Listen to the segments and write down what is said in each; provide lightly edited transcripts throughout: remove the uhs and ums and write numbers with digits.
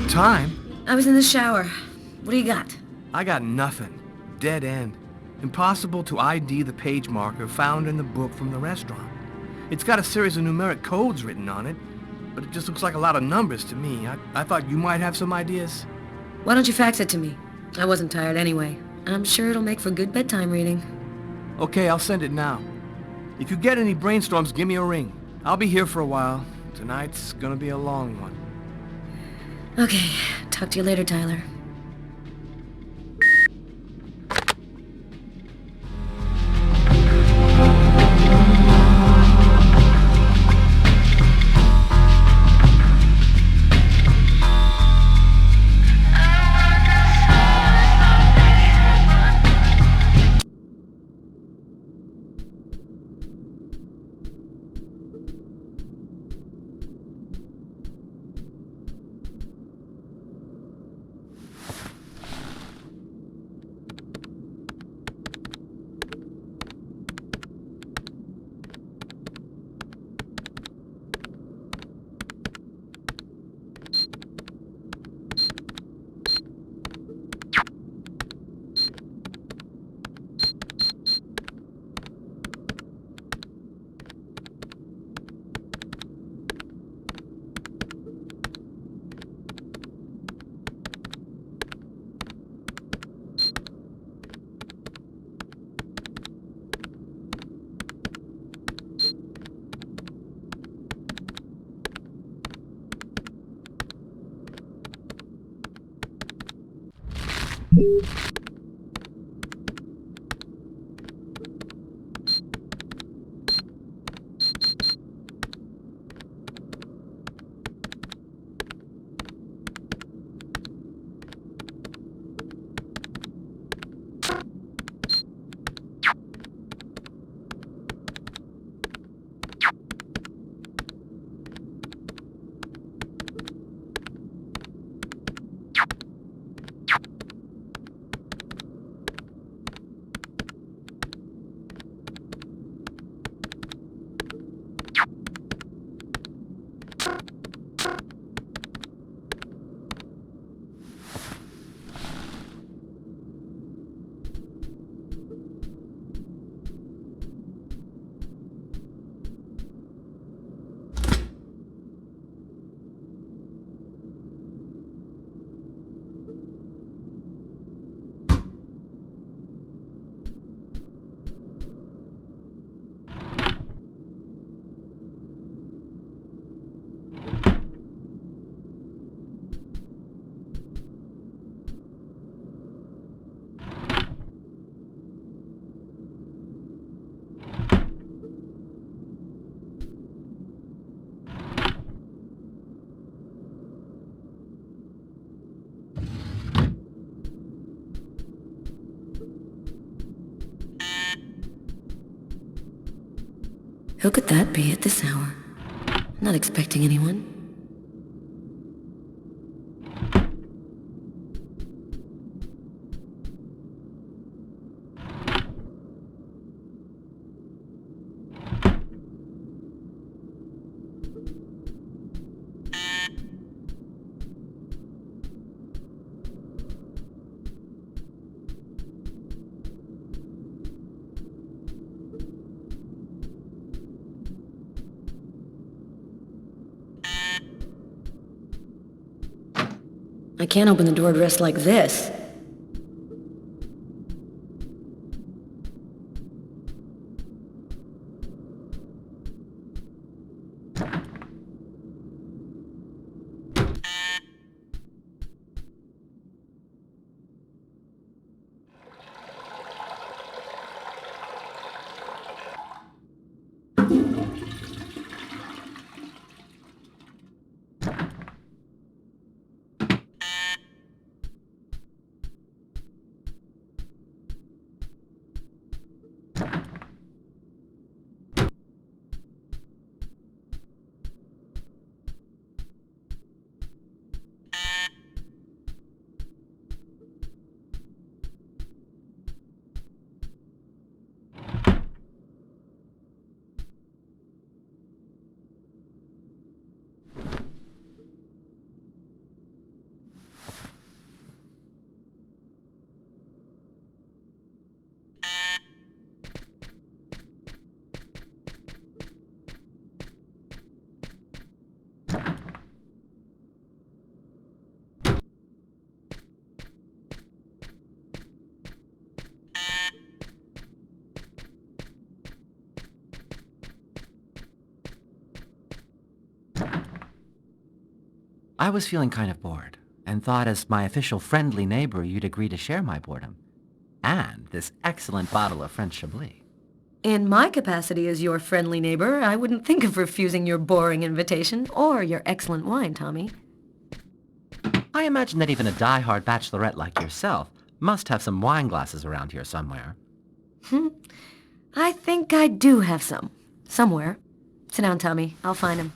Time? I was in the shower. What do you got? I got nothing. Dead end. Impossible to ID the page marker found in the book from the restaurant. It's got a series of numeric codes written on it, but it just looks like a lot of numbers to me. I thought you might have some ideas. Why don't you fax it to me? I wasn't tired anyway. I'm sure it'll make for good bedtime reading. Okay, I'll send it now. If you get any brainstorms, give me a ring. I'll be here for a while. Tonight's gonna be a long one. Okay, talk to you later, Tyler. Who could that be at this hour? Not expecting anyone. I can't open the door dressed like this. I was feeling kind of bored, and thought as my official friendly neighbor you'd agree to share my boredom. And this excellent bottle of French Chablis. In my capacity as your friendly neighbor, I wouldn't think of refusing your boring invitation or your excellent wine, Tommy. I imagine that even a die-hard bachelorette like yourself must have some wine glasses around here somewhere. I think I do have some. Somewhere. Sit down, Tommy. I'll find him.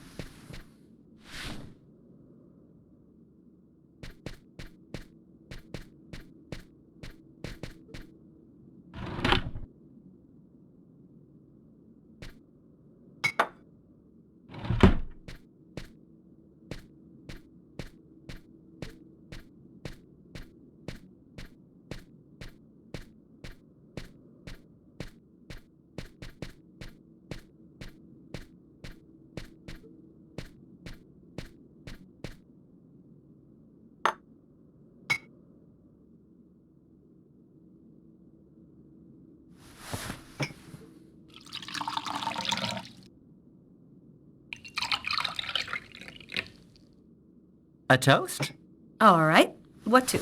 A toast? All right. What to?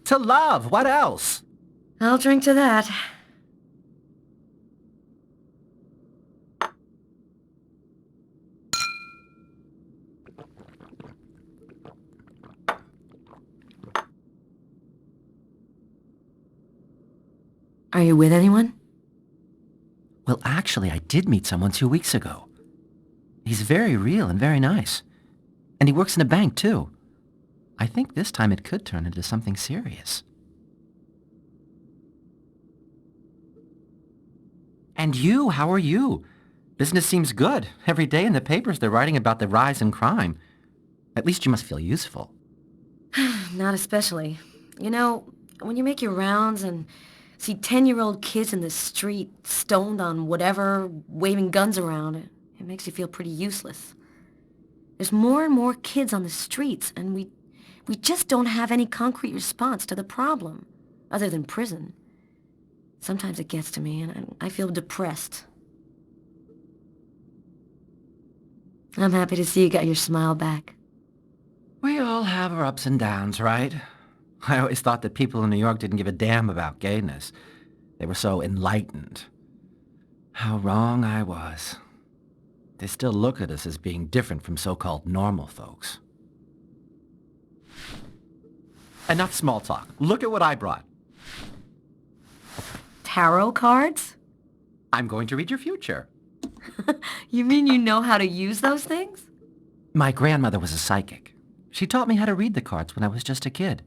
To love! What else? I'll drink to that. Are you with anyone? Well, actually, I did meet someone 2 weeks ago. He's very real and very nice. And he works in a bank, too. I think this time it could turn into something serious. And you, how are you? Business seems good. Every day in the papers they're writing about the rise in crime. At least you must feel useful. Not especially. You know, when you make your rounds and see 10-year-old kids in the street, stoned on whatever, waving guns around, it makes you feel pretty useless. There's more and more kids on the streets, and we just don't have any concrete response to the problem, other than prison. Sometimes it gets to me, and I feel depressed. I'm happy to see you got your smile back. We all have our ups and downs, right? I always thought that people in New York didn't give a damn about gayness. They were so enlightened. How wrong I was. They still look at us as being different from so-called normal folks. Enough small talk. Look at what I brought. Tarot cards? I'm going to read your future. You mean you know how to use those things? My grandmother was a psychic. She taught me how to read the cards when I was just a kid.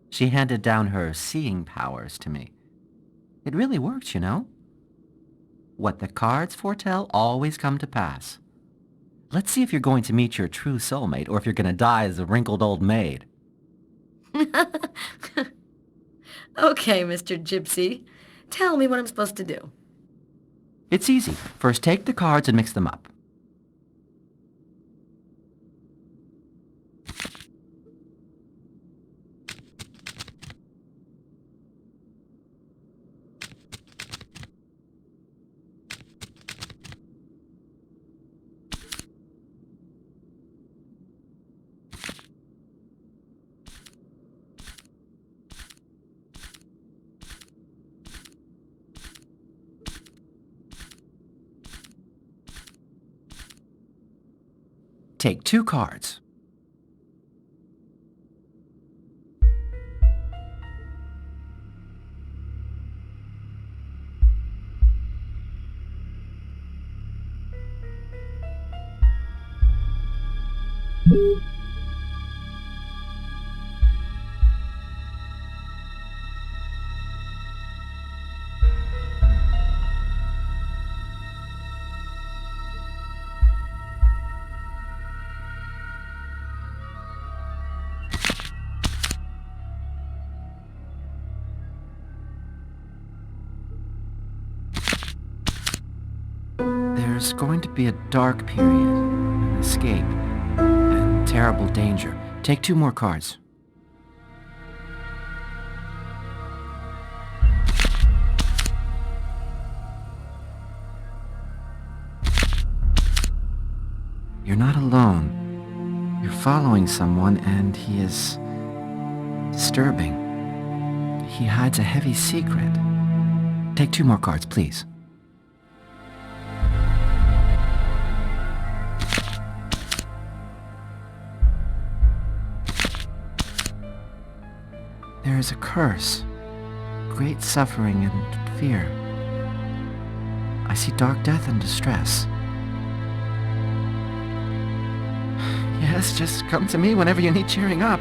She handed down her seeing powers to me. It really works, you know? What the cards foretell always come to pass. Let's see if you're going to meet your true soulmate or if you're going to die as a wrinkled old maid. Okay, Mr. Gypsy. Tell me what I'm supposed to do. It's easy. First, take the cards and mix them up. Take 2 cards. There's going to be a dark period, an escape, and terrible danger. Take 2 more cards. You're not alone. You're following someone, and he is disturbing. He hides a heavy secret. Take 2 more cards, please. There is a curse, great suffering and fear. I see dark death and distress. Yes, just come to me whenever you need cheering up.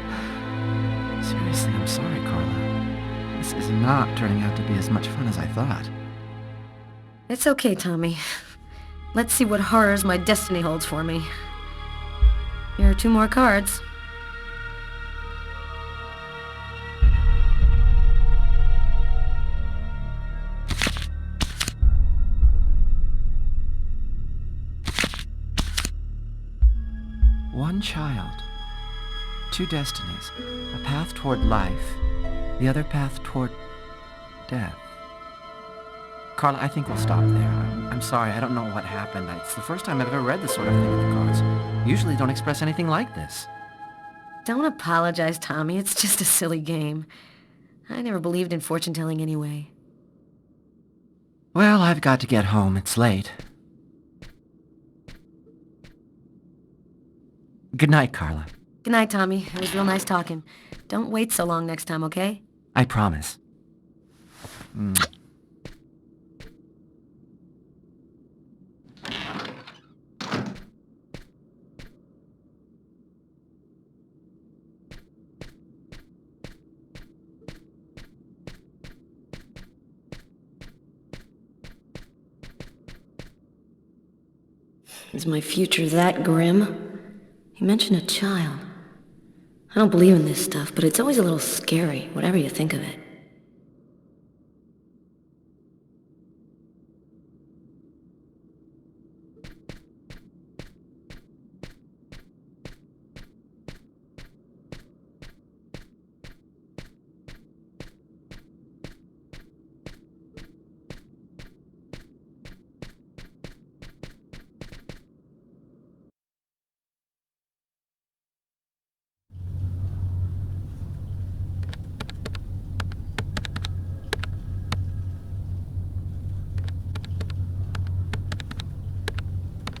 Seriously, I'm sorry, Carla. This is not turning out to be as much fun as I thought. It's okay, Tommy. Let's see what horrors my destiny holds for me. Here are 2 more cards. One child, 2 destinies, a path toward life, the other path toward death. Carla, I think we'll stop there. I'm sorry, I don't know what happened. It's the first time I've ever read this sort of thing with the cards. Usually don't express anything like this. Don't apologize, Tommy. It's just a silly game. I never believed in fortune-telling anyway. Well, I've got to get home. It's late. Good night, Carla. Good night, Tommy. It was real nice talking. Don't wait so long next time, okay? I promise. Is my future that grim? You mentioned a child. I don't believe in this stuff, but it's always a little scary, whatever you think of it.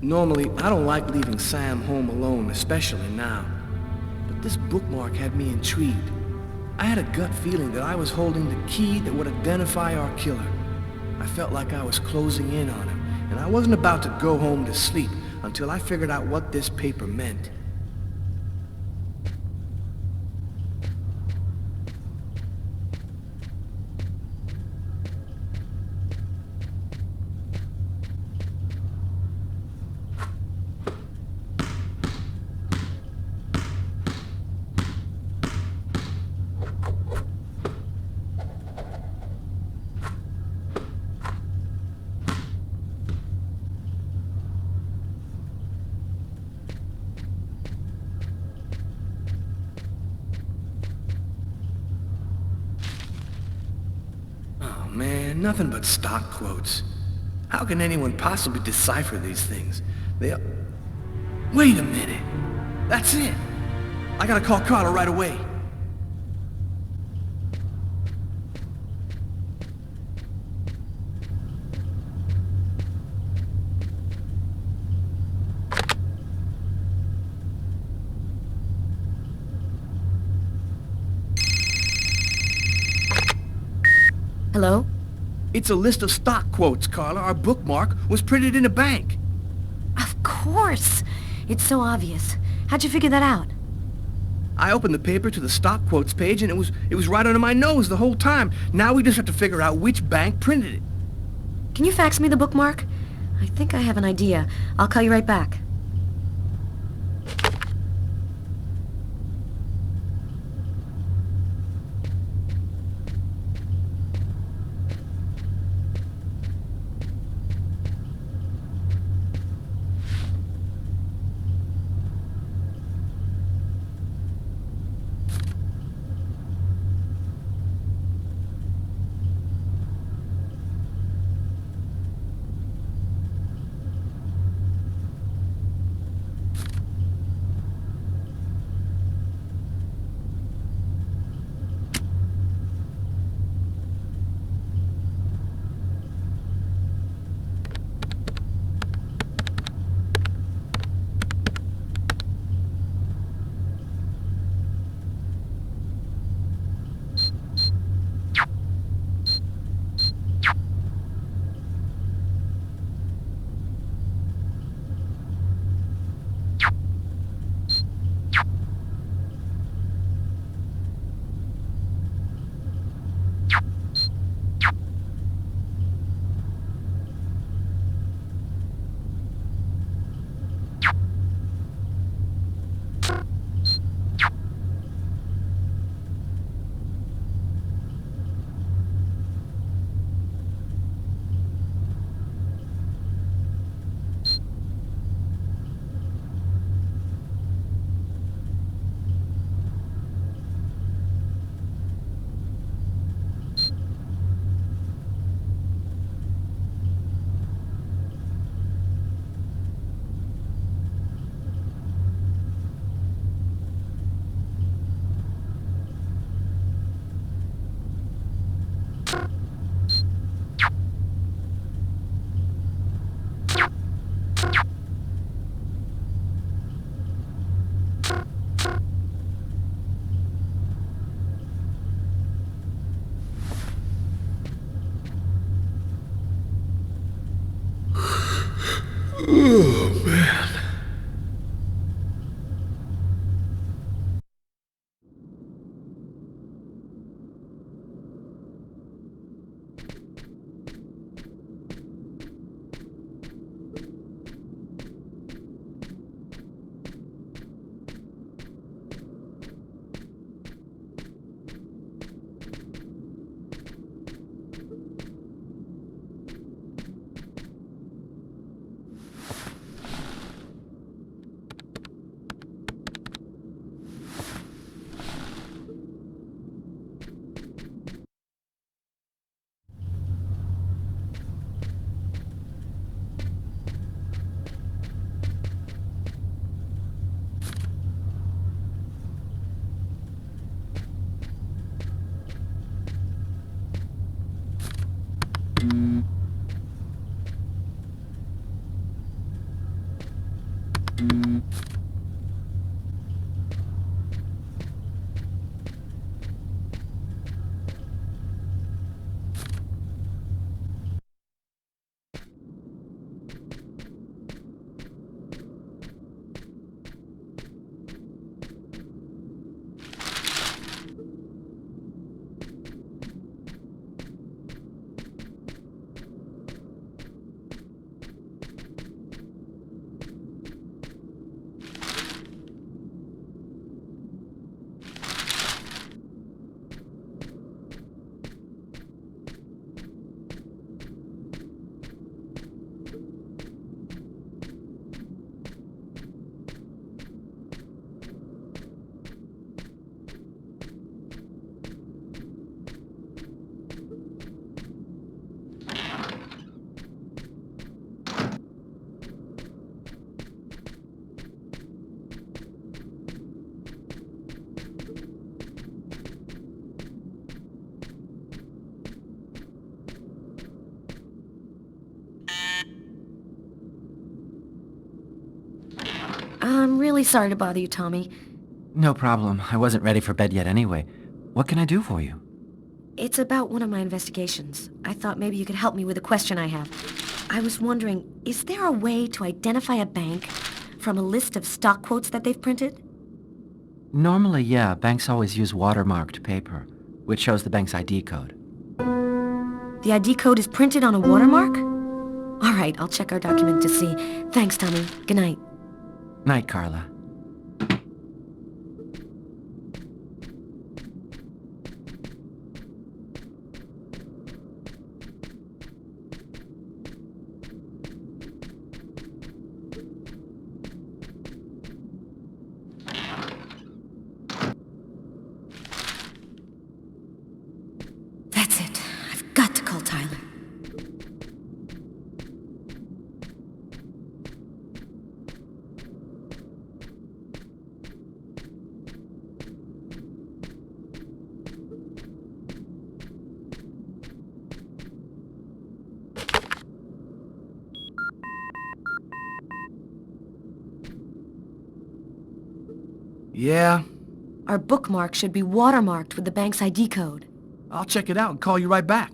Normally, I don't like leaving Sam home alone, especially now. But this bookmark had me intrigued. I had a gut feeling that I was holding the key that would identify our killer. I felt like I was closing in on him, and I wasn't about to go home to sleep until I figured out what this paper meant. Oh man, nothing but stock quotes. How can anyone possibly decipher these things? Wait a minute. That's it. I gotta call Carla right away. Hello? It's a list of stock quotes, Carla. Our bookmark was printed in a bank. Of course! It's so obvious. How'd you figure that out? I opened the paper to the stock quotes page and it was right under my nose the whole time. Now we just have to figure out which bank printed it. Can you fax me the bookmark? I think I have an idea. I'll call you right back. Oh, man. I'm really sorry to bother you, Tommy. No problem. I wasn't ready for bed yet anyway. What can I do for you? It's about one of my investigations. I thought maybe you could help me with a question I have. I was wondering, is there a way to identify a bank from a list of stock quotes that they've printed? Normally, yeah, banks always use watermarked paper, which shows the bank's ID code. The ID code is printed on a watermark? All right, I'll check our document to see. Thanks, Tommy. Good night. Night, Carla. That's it. I've got to call Tyler. Yeah, Our bookmark should be watermarked with the bank's ID code. I'll check it out and call you right back.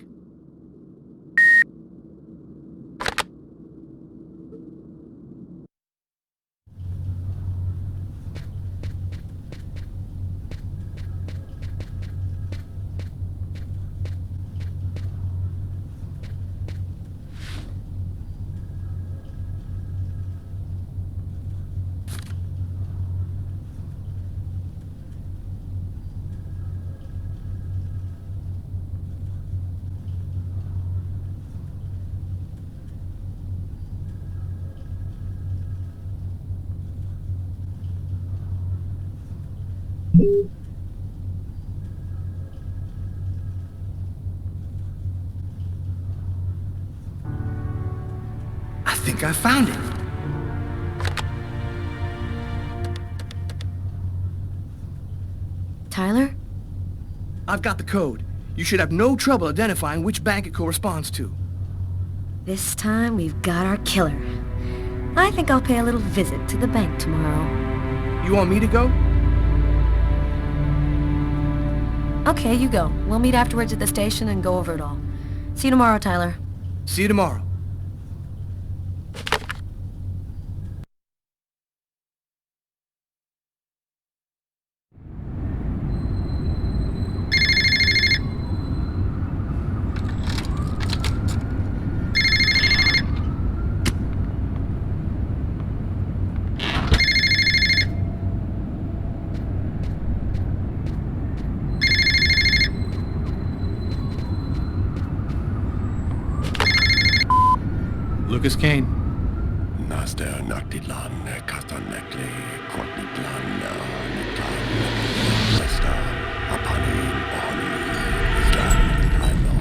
I think I found it. Tyler? I've got the code. You should have no trouble identifying which bank it corresponds to. This time we've got our killer. I think I'll pay a little visit to the bank tomorrow. You want me to go? Okay, you go. We'll meet afterwards at the station and go over it all. See you tomorrow, Tyler. See you tomorrow. Lucas Kane. Naster Naktilan, Kastanekli, Kontitlan, Niklan, Westa, Apani, Oni, Islam, Kaino.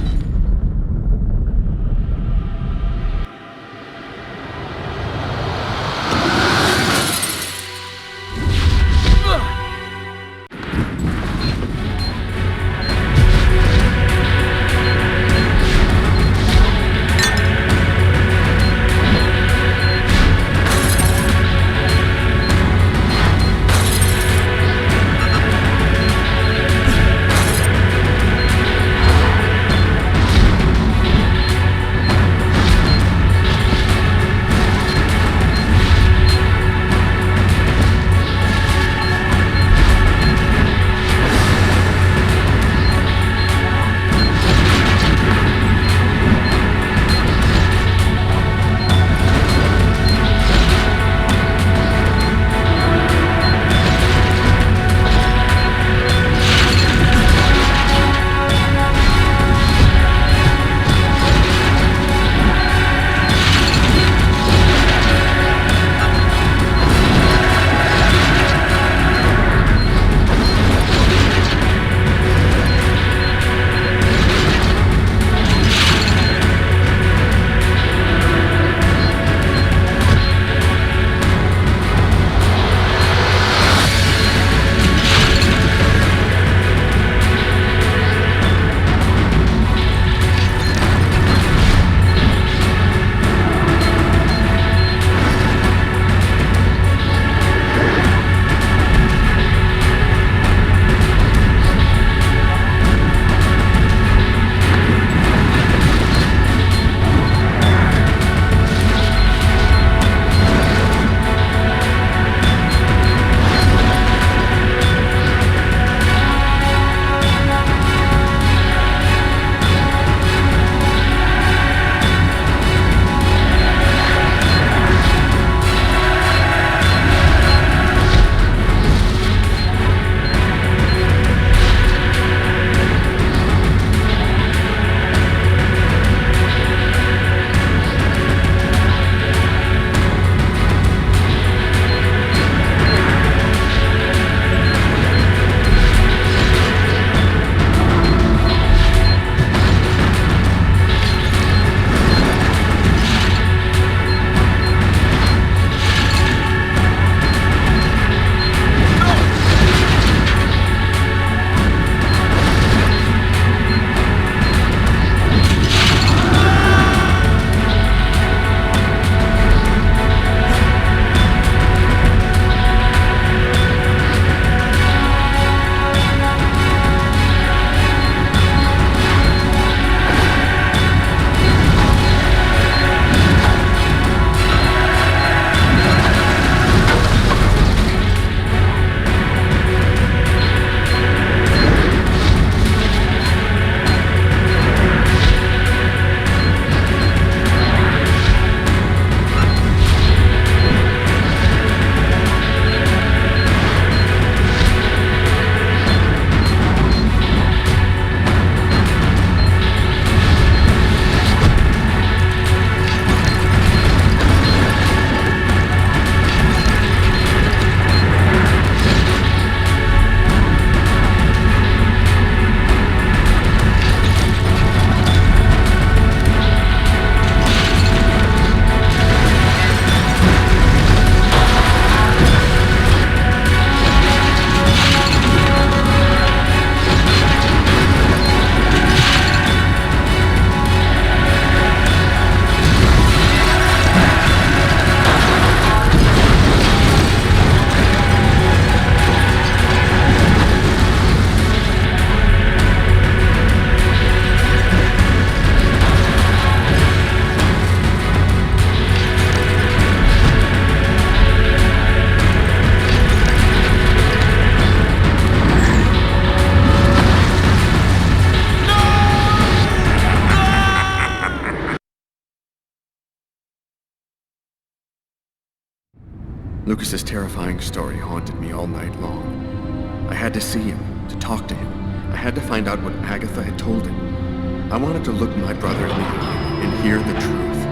Lucas's terrifying story haunted me all night long. I had to see him, to talk to him. I had to find out what Agatha had told him. I wanted to look my brother in the eye and hear the truth.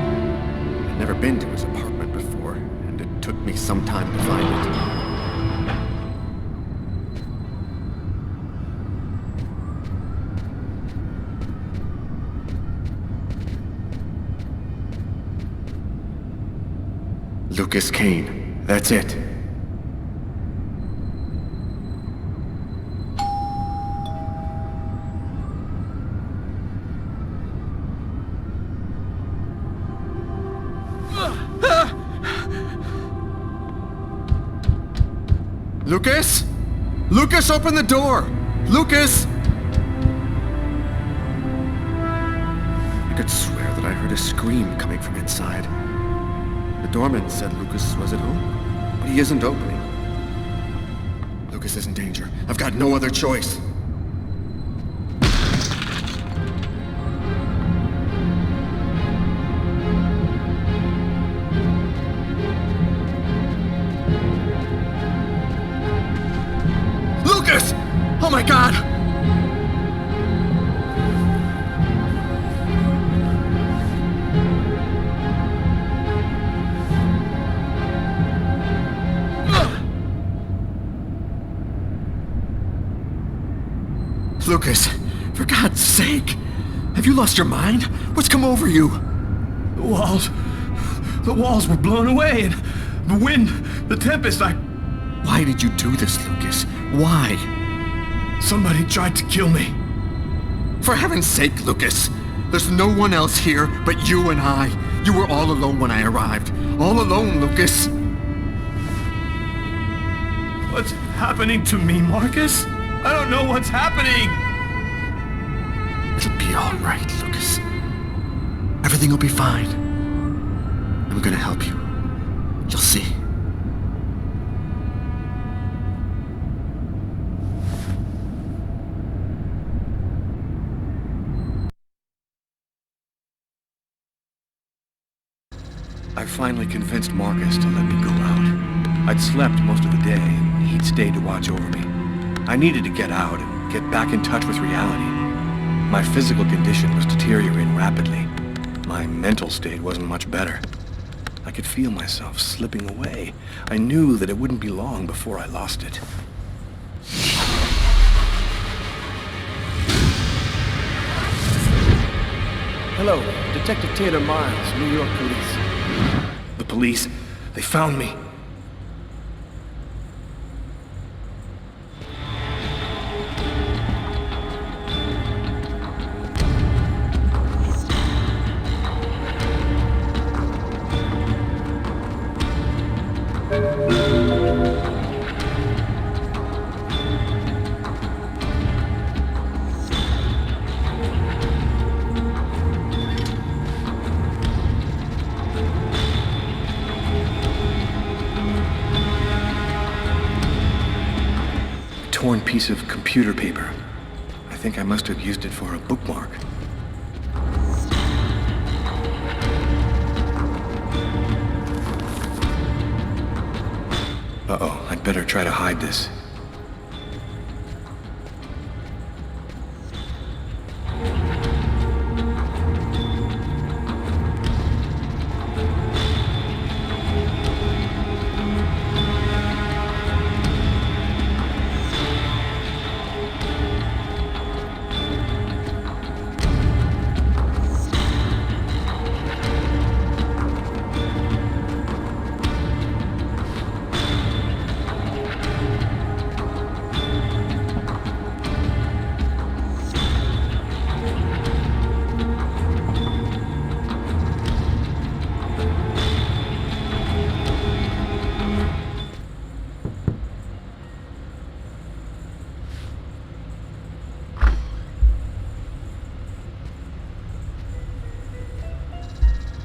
I'd never been to his apartment before, and it took me some time to find it. Lucas Kane. That's it. Lucas? Lucas, open the door! Lucas! I could swear that I heard a scream coming from inside. The doorman said Lucas was at home, but he isn't opening. Lucas is in danger. I've got no other choice. Lucas! Oh my God! Lucas, for God's sake! Have you lost your mind? What's come over you? The walls were blown away, and the wind, the tempest, Why did you do this, Lucas? Why? somebody tried to kill me. For heaven's sake, Lucas! There's no one else here but you and I. You were all alone when I arrived. All alone, Lucas! What's happening to me, Marcus? I don't know what's happening! It'll be all right, Lucas. Everything will be fine. I'm gonna help you. You'll see. I finally convinced Marcus to let me go out. I'd slept most of the day, and he'd stayed to watch over me. I needed to get out and get back in touch with reality. My physical condition was deteriorating rapidly. My mental state wasn't much better. I could feel myself slipping away. I knew that it wouldn't be long before I lost it. Hello, Detective Taylor Miles, New York Police. The police, they found me. Torn piece of computer paper. I think I must have used it for a bookmark. Uh-oh, I'd better try to hide this.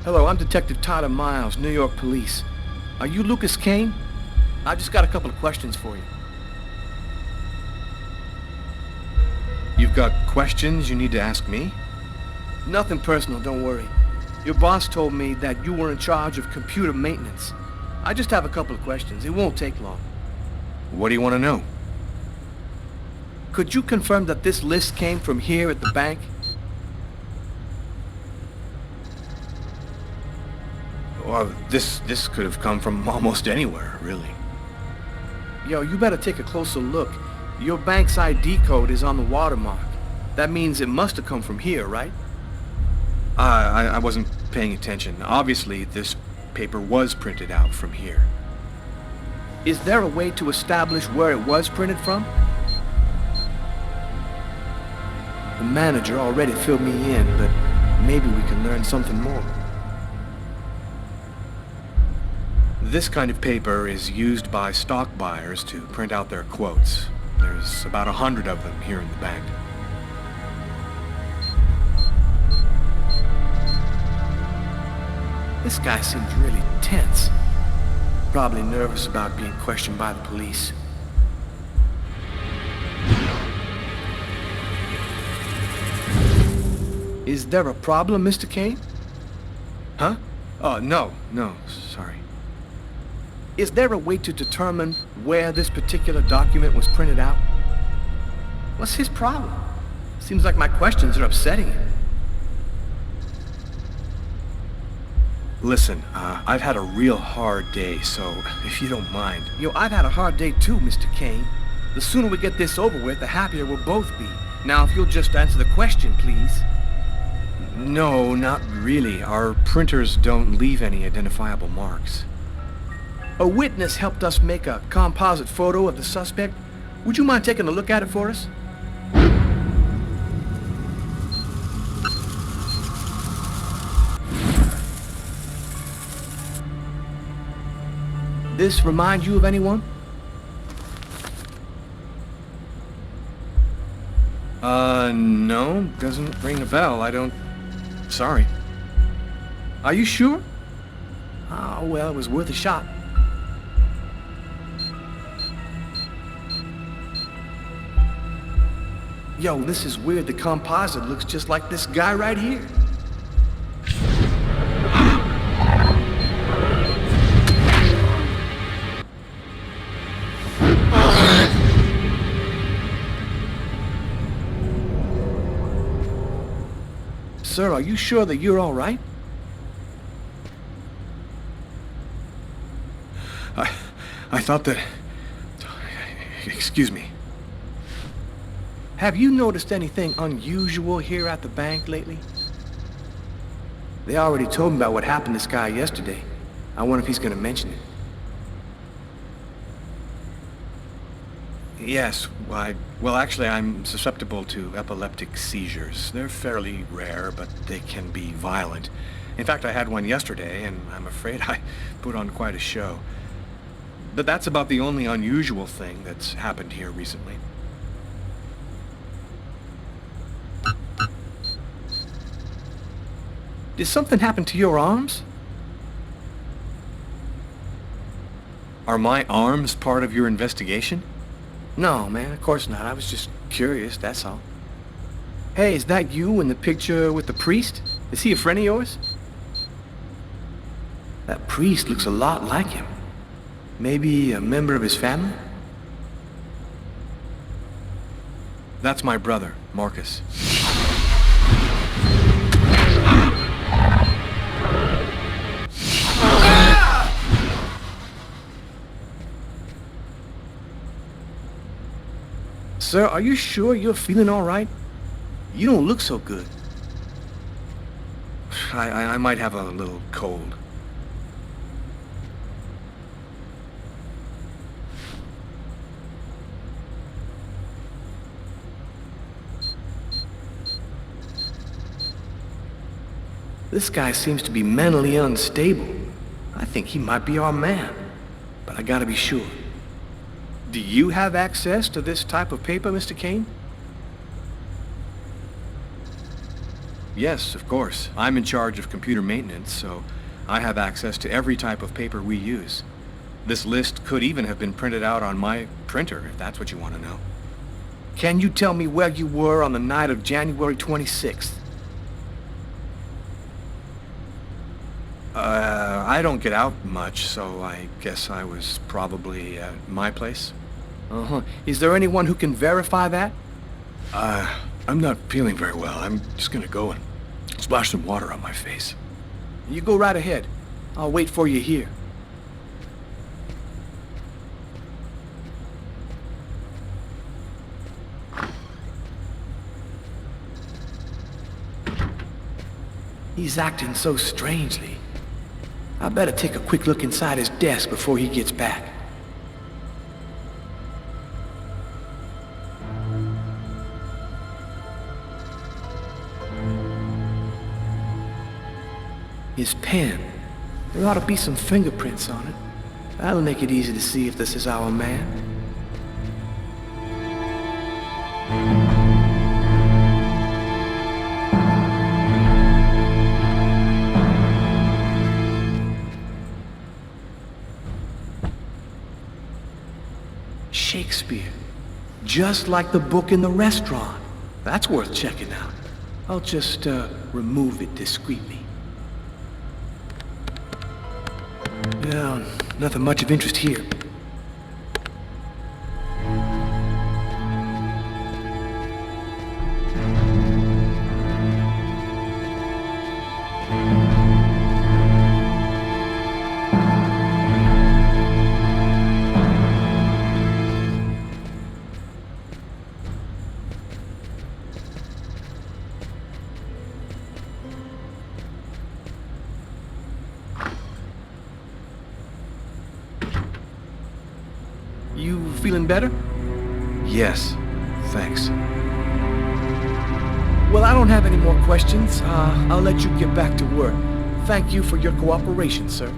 Hello, I'm Detective Tyler Miles, New York Police. Are you Lucas Kane? I've just got a couple of questions for you. You've got questions you need to ask me? Nothing personal, don't worry. Your boss told me that you were in charge of computer maintenance. I just have a couple of questions. It won't take long. What do you want to know? Could you confirm that this list came from here at the bank? Well, this could have come from almost anywhere, really. Yo, you better take a closer look. Your bank's ID code is on the watermark. That means it must have come from here, right? I wasn't paying attention. Obviously, this paper was printed out from here. Is there a way to establish where it was printed from? The manager already filled me in, but maybe we can learn something more. This kind of paper is used by stock buyers to print out their quotes. There's about 100 of them here in the bank. This guy seems really tense. Probably nervous about being questioned by the police. Is there a problem, Mr. Kane? Huh? Oh, no, sorry. Is there a way to determine where this particular document was printed out? What's his problem? Seems like my questions are upsetting him. Listen, I've had a real hard day, so if you don't mind. Yo, I've had a hard day too, Mr. Kane. The sooner we get this over with, the happier we'll both be. Now, if you'll just answer the question, please. No, not really. Our printers don't leave any identifiable marks. A witness helped us make a composite photo of the suspect. Would you mind taking a look at it for us? This remind you of anyone? No, doesn't ring a bell. Sorry. Are you sure? Oh, well, it was worth a shot. Yo, this is weird. The composite looks just like this guy right here. Sir, are you sure that you're all right? I thought that... Excuse me. Have you noticed anything unusual here at the bank lately? They already told me about what happened to this guy yesterday. I wonder if he's going to mention it. Yes, well, actually, I'm susceptible to epileptic seizures. They're fairly rare, but they can be violent. In fact, I had one yesterday, and I'm afraid I put on quite a show. But that's about the only unusual thing that's happened here recently. Did something happen to your arms? Are my arms part of your investigation? No, man, of course not. I was just curious, that's all. Hey, is that you in the picture with the priest? Is he a friend of yours? That priest looks a lot like him. Maybe a member of his family? That's my brother, Marcus. Sir, are you sure you're feeling all right? You don't look so good. I might have a little cold. This guy seems to be mentally unstable. I think he might be our man, but I gotta be sure. Do you have access to this type of paper, Mr. Kane? Yes, of course. I'm in charge of computer maintenance, so I have access to every type of paper we use. This list could even have been printed out on my printer, if that's what you want to know. Can you tell me where you were on the night of January 26th? I don't get out much, so I guess I was probably at my place. Uh-huh. Is there anyone who can verify that? I'm not feeling very well. I'm just gonna go and splash some water on my face. You go right ahead. I'll wait for you here. He's acting so strangely. I better take a quick look inside his desk before he gets back. His pen. There ought to be some fingerprints on it. That'll make it easy to see if this is our man. Shakespeare. Just like the book in the restaurant. That's worth checking out. I'll just, remove it discreetly. Yeah, nothing much of interest here. You feeling better? Yes, thanks. Well, I don't have any more questions. I'll let you get back to work. Thank you for your cooperation, sir.